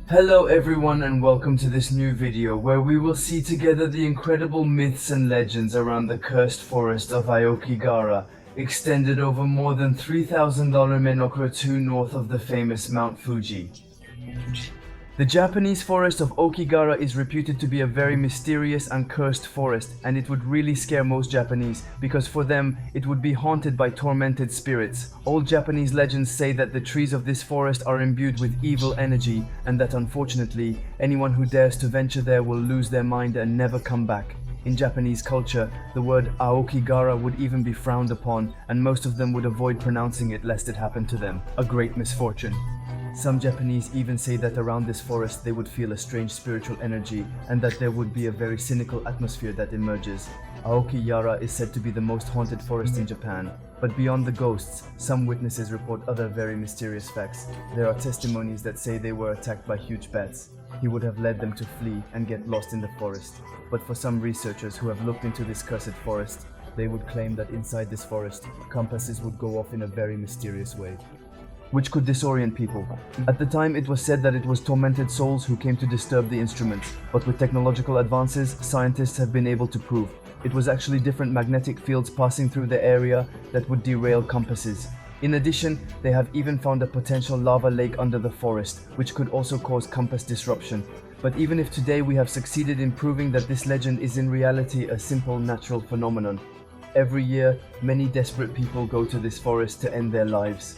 Hello everyone and welcome to this new video where we will see together the incredible myths and legends around the cursed forest of Aokigahara, extended over more than 3,000 km 2 north of the famous Mount Fuji. The Japanese forest of Aokigahara is reputed to be a very mysterious and cursed forest, and it would really scare most Japanese because for them it would be haunted by tormented spirits. Old Japanese legends say that the trees of this forest are imbued with evil energy and that unfortunately anyone who dares to venture there will lose their mind and never come back. In Japanese culture, the word Aokigahara would even be frowned upon, and most of them would avoid pronouncing it lest it happen to them, a great misfortune. Some Japanese even say that around this forest they would feel a strange spiritual energy and that there would be a very cynical atmosphere that emerges. Aokigahara is said to be the most haunted forest in Japan, but beyond the ghosts, some witnesses report other very mysterious facts. There are testimonies that say they were attacked by huge bats. He would have led them to flee and get lost in the forest. But for some researchers who have looked into this cursed forest, they would claim that inside this forest, compasses would go off in a very mysterious way, which could disorient people. At the time, it was said that it was tormented souls who came to disturb the instruments, but with technological advances, scientists have been able to prove it was actually different magnetic fields passing through the area that would derail compasses. In addition, they have even found a potential lava lake under the forest, which could also cause compass disruption. But even if today we have succeeded in proving that this legend is in reality a simple natural phenomenon, every year, many desperate people go to this forest to end their lives.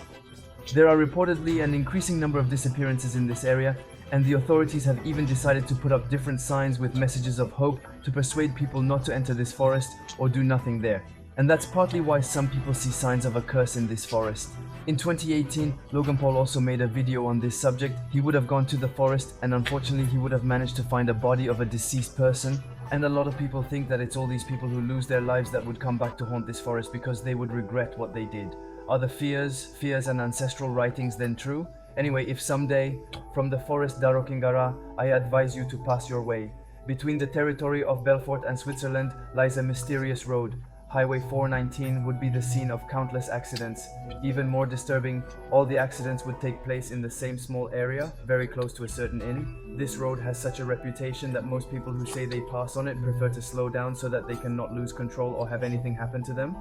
There are reportedly an increasing number of disappearances in this area, and the authorities have even decided to put up different signs with messages of hope to persuade people not to enter this forest or do nothing there. And that's partly why some people see signs of a curse in this forest. In 2018, Logan Paul also made a video on this subject. He would have gone to the forest and unfortunately he would have managed to find a body of a deceased person. And a lot of people think that it's all these people who lose their lives that would come back to haunt this forest because they would regret what they did. Are the fears and ancestral writings then true? Anyway, if someday, from the forest d'Aokigahara, I advise you to pass your way. Between the territory of Belfort and Switzerland lies a mysterious road. Highway 419 would be the scene of countless accidents. Even more disturbing, all the accidents would take place in the same small area, very close to a certain inn. This road has such a reputation that most people who say they pass on it prefer to slow down so that they cannot lose control or have anything happen to them.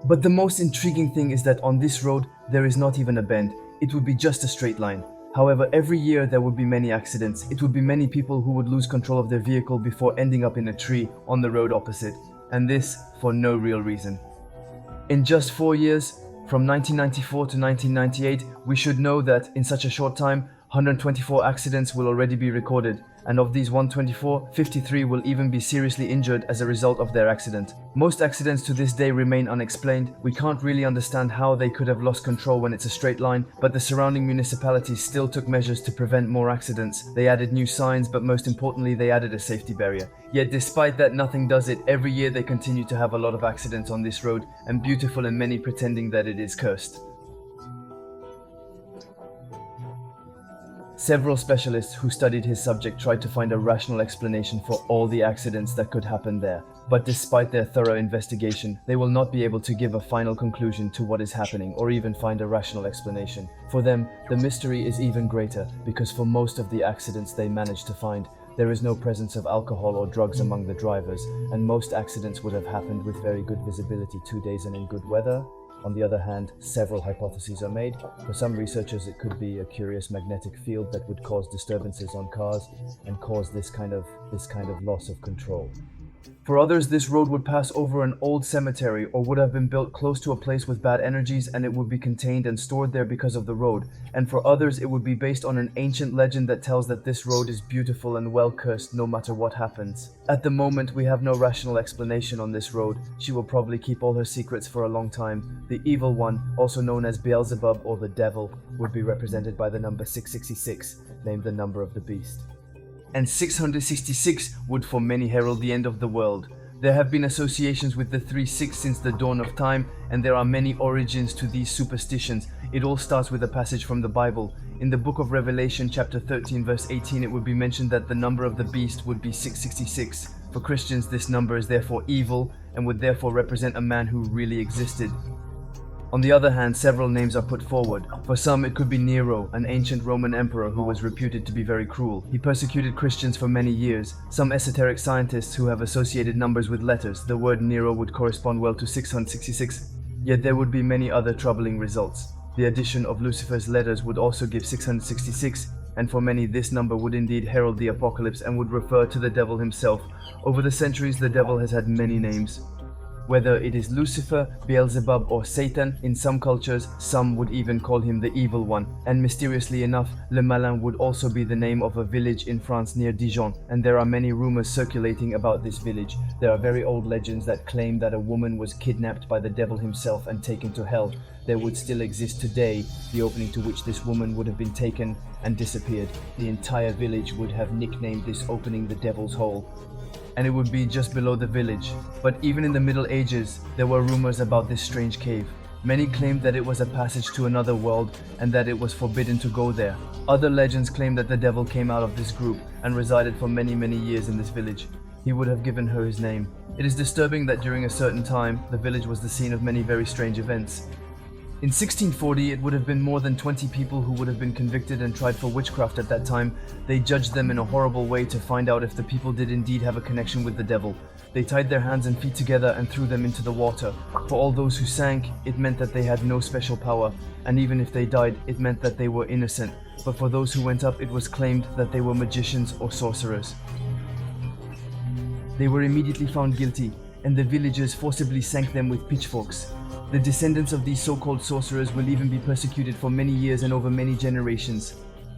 But the most intriguing thing is that on this road, there is not even a bend. It would be just a straight line. However, every year there would be many accidents. It would be many people who would lose control of their vehicle before ending up in a tree on the road opposite. And this for no real reason. In just 4 years, from 1994 to 1998, we should know that in such a short time, 124 accidents will already be recorded, and of these 124, 53 will even be seriously injured as a result of their accident. Most accidents to this day remain unexplained. We can't really understand how they could have lost control when it's a straight line, but the surrounding municipalities still took measures to prevent more accidents. They added new signs, but most importantly, they added a safety barrier. Yet despite that, nothing does it. Every year they continue to have a lot of accidents on this road, and beautiful and many pretending that it is cursed. Several specialists who studied his subject tried to find a rational explanation for all the accidents that could happen there. But despite their thorough investigation, they will not be able to give a final conclusion to what is happening or even find a rational explanation. For them, the mystery is even greater because for most of the accidents they managed to find, there is no presence of alcohol or drugs among the drivers, and most accidents would have happened with very good visibility 2 days and in good weather. On the other hand, several hypotheses are made. For some researchers, it could be a curious magnetic field that would cause disturbances on cars and cause this kind of loss of control. For others, this road would pass over an old cemetery or would have been built close to a place with bad energies and it would be contained and stored there because of the road. And for others, it would be based on an ancient legend that tells that this road is beautiful and well cursed no matter what happens. At the moment, we have no rational explanation on this road. She will probably keep all her secrets for a long time. The evil one, also known as Beelzebub or the devil, would be represented by the number 666, named the number of the beast. And 666 would for many herald the end of the world. There have been associations with the 3-6 since the dawn of time, and there are many origins to these superstitions. It all starts with a passage from the Bible. In the book of Revelation, chapter 13, verse 18, it would be mentioned that the number of the beast would be 666. For Christians, this number is therefore evil and would therefore represent a man who really existed. On the other hand, several names are put forward. For some, it could be Nero, an ancient Roman emperor who was reputed to be very cruel. He persecuted Christians for many years. Some esoteric scientists who have associated numbers with letters, the word Nero would correspond well to 666. Yet there would be many other troubling results. The addition of Lucifer's letters would also give 666, and for many this number would indeed herald the apocalypse and would refer to the devil himself. Over the centuries, the devil has had many names. Whether it is Lucifer, Beelzebub or Satan, in some cultures, some would even call him the Evil One. And mysteriously enough, Le Malin would also be the name of a village in France near Dijon, and there are many rumors circulating about this village. There are very old legends that claim that a woman was kidnapped by the devil himself and taken to hell. There would still exist today the opening to which this woman would have been taken and disappeared. The entire village would have nicknamed this opening the Devil's Hole, and it would be just below the village. But even in the Middle Ages, there were rumors about this strange cave. Many claimed that it was a passage to another world and that it was forbidden to go there. Other legends claim that the devil came out of this group and resided for many years in this village. He would have given her his name. It is disturbing that during a certain time, the village was the scene of many very strange events. In 1640, it would have been more than 20 people who would have been convicted and tried for witchcraft at that time. They judged them in a horrible way to find out if the people did indeed have a connection with the devil. They tied their hands and feet together and threw them into the water. For all those who sank, it meant that they had no special power, and even if they died, it meant that they were innocent. But for those who went up, it was claimed that they were magicians or sorcerers. They were immediately found guilty, and the villagers forcibly sank them with pitchforks. The descendants of these so-called sorcerers will even be persecuted for many years and over many generations.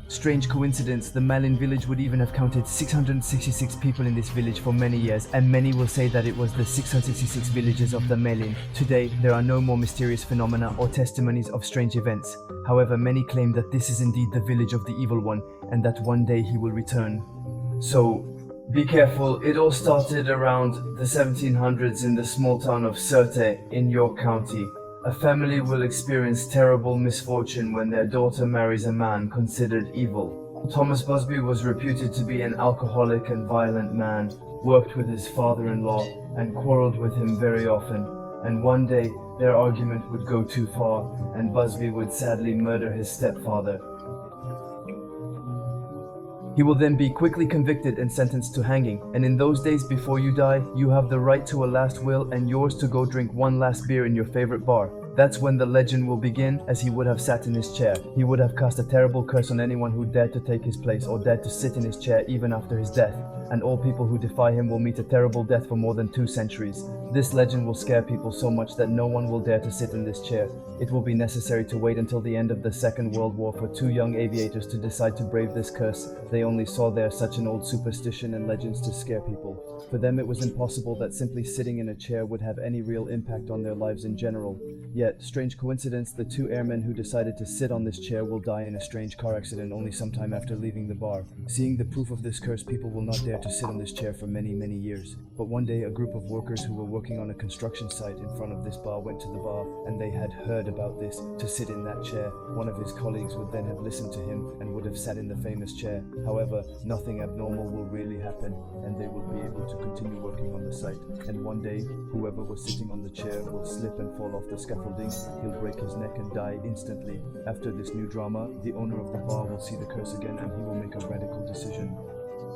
Strange coincidence, the Malin village would even have counted 666 people in this village for many years, and many will say that it was the 666 villagers of the Malin. Today, there are no more mysterious phenomena or testimonies of strange events. However, many claim that this is indeed the village of the Evil One, and that one day he will return. So, be careful, it all started around the 1700s in the small town of Sirte in York County. A family will experience terrible misfortune when their daughter marries a man considered evil. Thomas Busby was reputed to be an alcoholic and violent man, worked with his father-in-law and quarreled with him very often. And one day, their argument would go too far, and Busby would sadly murder his stepfather. He will then be quickly convicted and sentenced to hanging. And in those days before you die, you have the right to a last will and yours to go drink one last beer in your favorite bar. That's when the legend will begin, as he would have sat in his chair. He would have cast a terrible curse on anyone who dared to take his place or dared to sit in his chair even after his death. And all people who defy him will meet a terrible death for more than 2 centuries. This legend will scare people so much that no one will dare to sit in this chair. It will be necessary to wait until the end of the Second World War for 2 young aviators to decide to brave this curse. They only saw there such an old superstition and legends to scare people. For them it was impossible that simply sitting in a chair would have any real impact on their lives in general. Yet, strange coincidence, the 2 airmen who decided to sit on this chair will die in a strange car accident only sometime after leaving the bar. Seeing the proof of this curse, people will not dare to sit on this chair for many years. But one day, a group of workers who were working on a construction site in front of this bar went to the bar, and they had heard about this, to sit in that chair. One of his colleagues would then have listened to him and would have sat in the famous chair. However, nothing abnormal will really happen, and they will be able to continue working on the site. And one day, whoever was sitting on the chair will slip and fall off the scaffolding. He'll break his neck and die instantly. After this new drama, the owner of the bar will see the curse again and he will make a radical decision.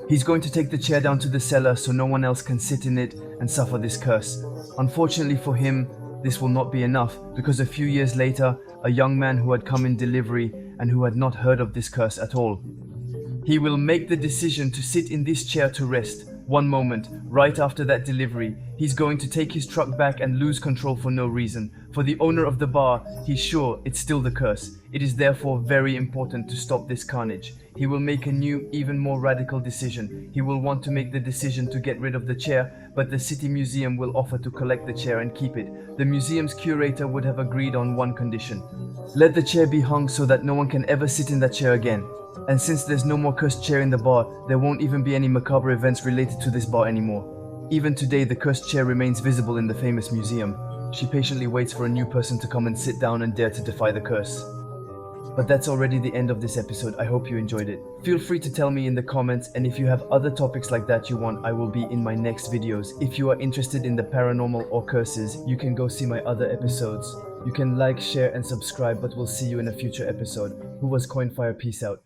He's going to take the chair down to the cellar so no one else can sit in it and suffer this curse. Unfortunately for him, this will not be enough, because a few years later, a young man who had come in delivery and who had not heard of this curse at all, he will make the decision to sit in this chair to rest. One moment, right after that delivery, he's going to take his truck back and lose control for no reason. For the owner of the bar, he's sure it's still the curse. It is therefore very important to stop this carnage. He will make a new, even more radical decision. He will want to make the decision to get rid of the chair, but the city museum will offer to collect the chair and keep it. The museum's curator would have agreed on one condition. Let the chair be hung so that no one can ever sit in that chair again. And since there's no more cursed chair in the bar, there won't even be any macabre events related to this bar anymore. Even today, the cursed chair remains visible in the famous museum. She patiently waits for a new person to come and sit down and dare to defy the curse. But that's already the end of this episode. I hope you enjoyed it. Feel free to tell me in the comments, and if you have other topics like that you want, I will be in my next videos. If you are interested in the paranormal or curses, you can go see my other episodes. You can like, share, and subscribe, but we'll see you in a future episode. Who was Coinfire? Peace out.